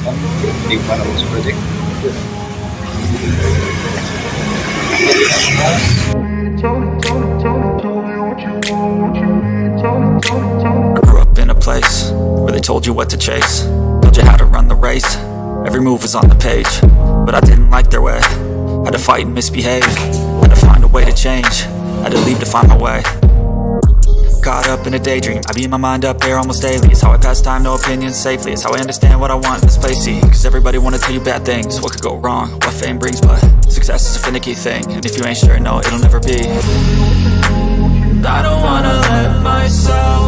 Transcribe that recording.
welcome di Vanaluxproject. I grew up in a place where they told you what to chase, told you how to run the race. Every move was on the page, but I didn't like their way. Had to fight and misbehave, had to find a way to change, had to leave to find my way. Caught up in a daydream, I beat my mind up there almost daily. It's how I pass time, no opinions safely. It's how I understand what I want in this place, see. Cause everybody wanna tell you bad things, what could go wrong, what fame brings. But success is a finicky thing, and if you ain't sure, no, it'll never be. I don't wanna let myself